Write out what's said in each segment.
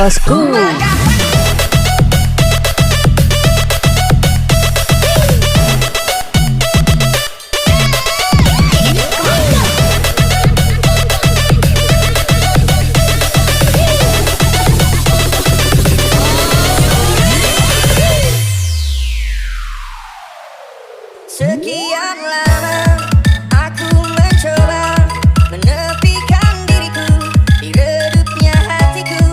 bosku. Sekian lama aku mencoba menepikan diriku di redupnya hatiku,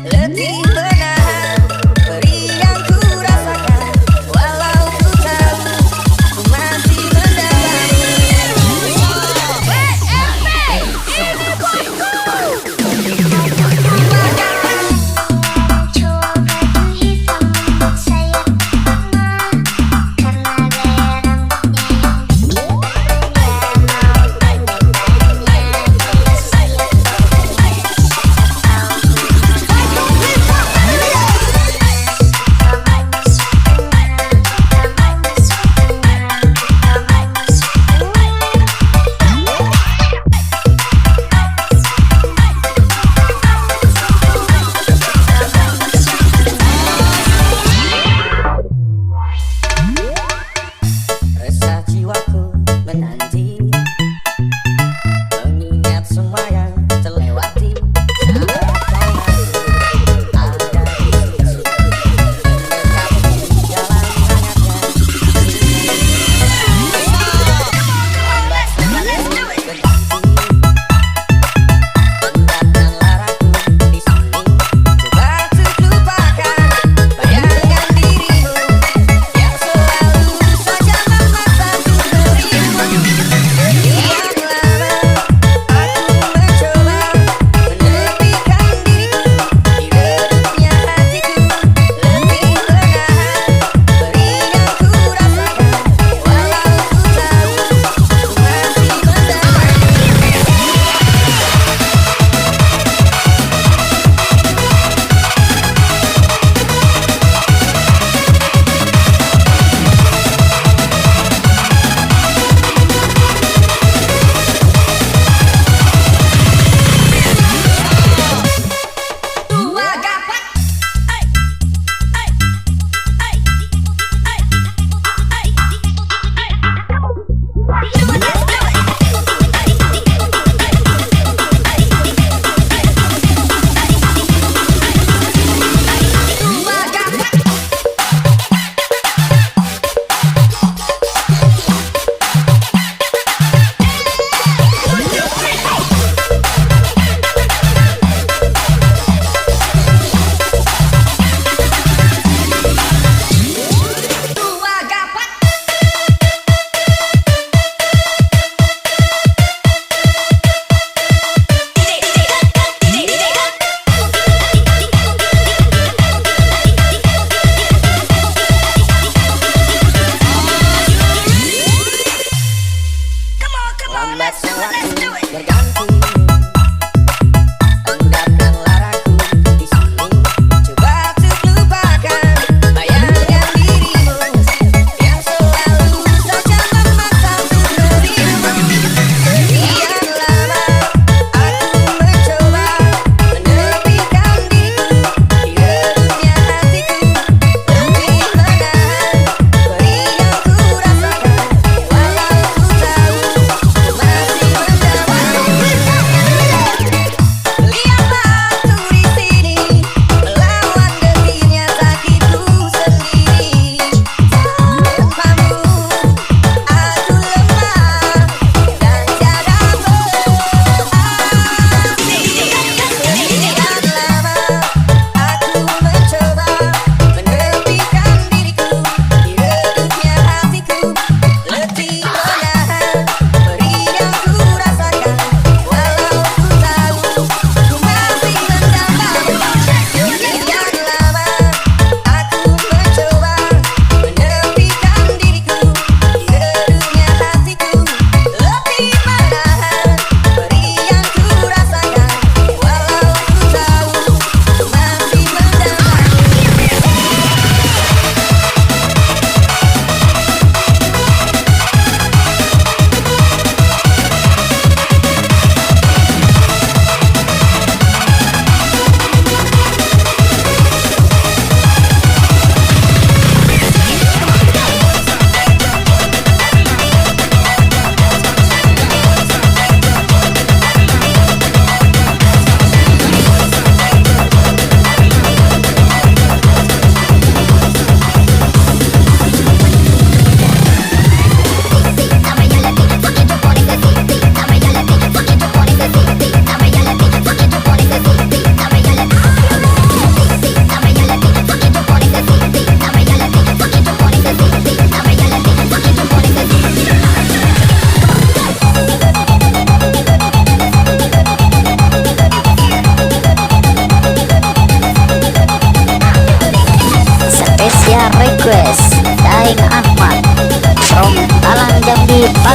letih menahan perih yang ku rasakan, walau ku tahu ku masih mendalami. Resah jiwaku menanti, mengingat semua yang terlewati. Saat kau masih ada di sisi, mendekati jalan hangatnya. Lambat berganti, hendakkanlah aku di sini. Coba untuk lupakan bayangan dirimu yang selalu saja memaksa untuk dirimu. Sekian lama aku mencoba menepikan diriku di redupnya hatiku, letih menahan perih yang ku rasakan, walau ku tahu ku masih Tua gapat. Lambat waktu berganti, hendakkanlah aku di sini. Coba untuk lupakan bayangan dirimu yang selalu saja memaksa untuk dirimu. Sekian lama aku mencoba menepikan diriku di redupnya hatiku, letih menahan perih yang ku rasakan, walau ku tahu ku masih mendalami.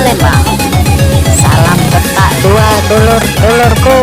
Palembang. Salam petak dua dulur-dulurku.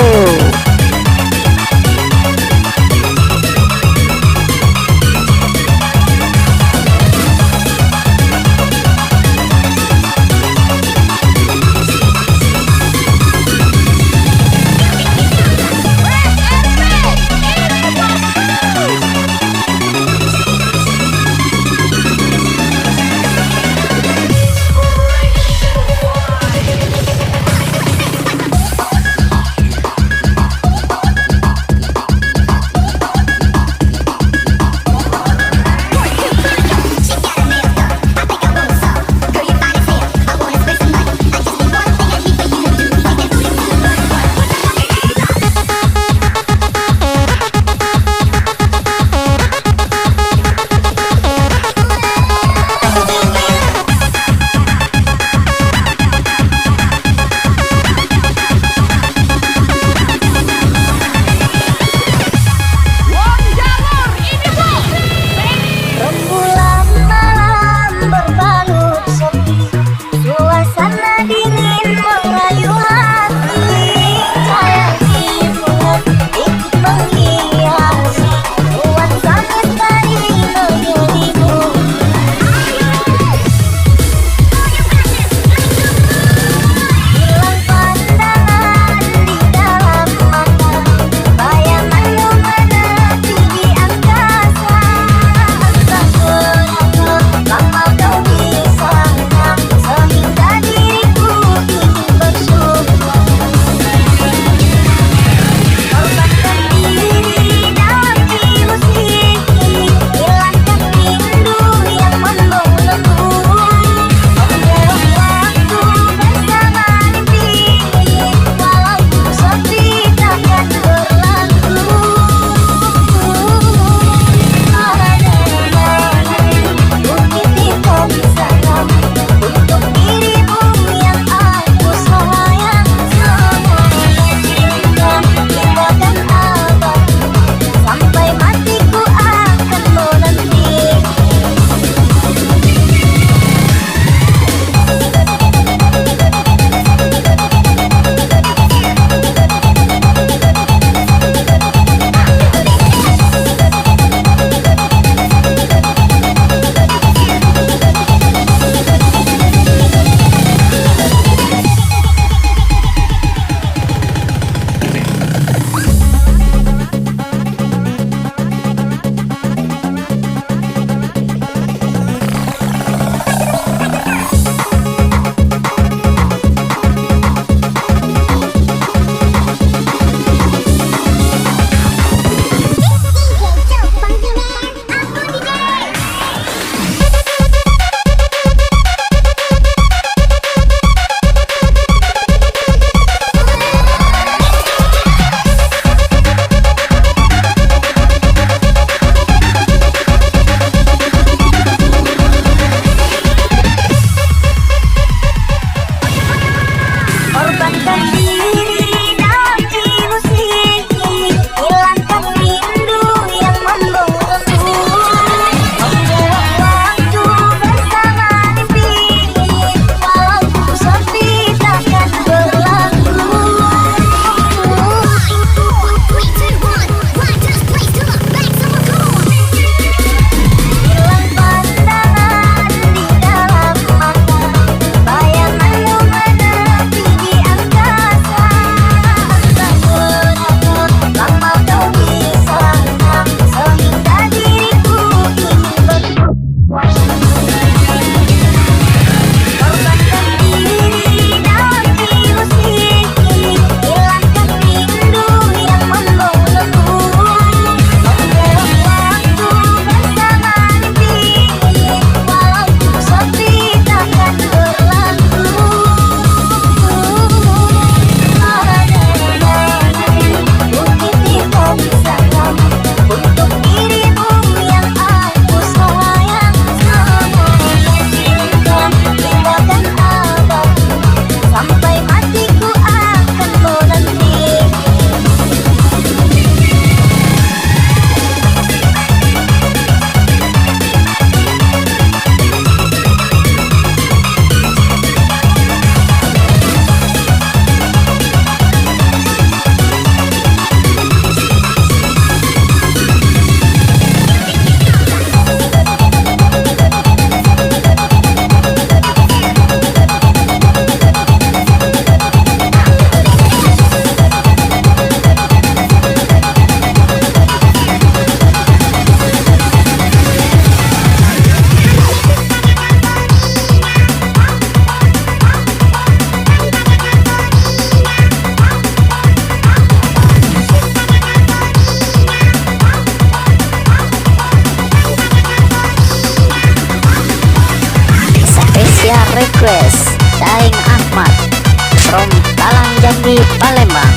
Jambi Palembang.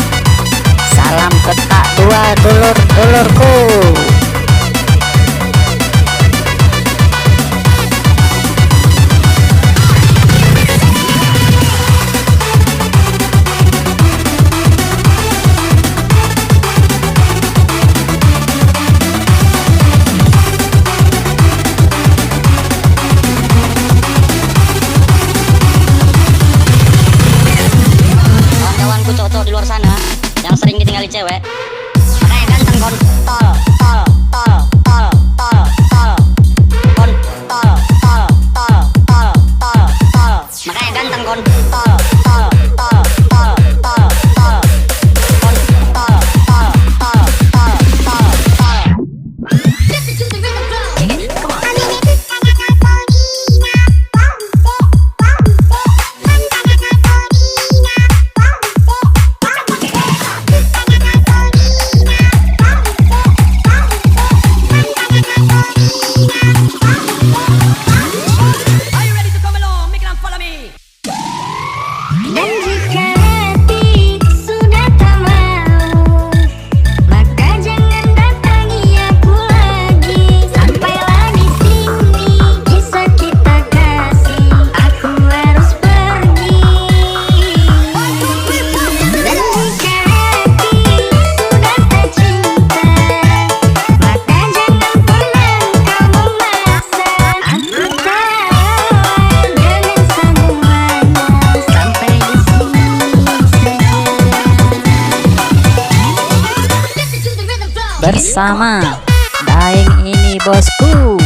Salam ketak dua dulur-dulurku. Kawan-kawanku cowok di luar sana yang sering ditinggali cewek, makanya ganteng kontol, tol, tol, tol, tol, tol, kontol, tol, tol, tol, tol, tol, makanya ganteng kontol, tol, tol, tol, tol, tol, kontol, tol, tol, tol, tol, tol. Listen to the rhythm flow. Come on. Are you ready to come along? Make it and follow me. Dan jika hati sudah tak mau, maka jangan datangi aku lagi. Sampailah di sini kisah kita kasih, aku harus pergi. Dan jika hati sudah tak cinta, maka jangan pernah kau memaksa. Aku tahu dengan semuanya sampai di sini saja. Listen to the rhythm flow. Bersama Daeng ini bosku.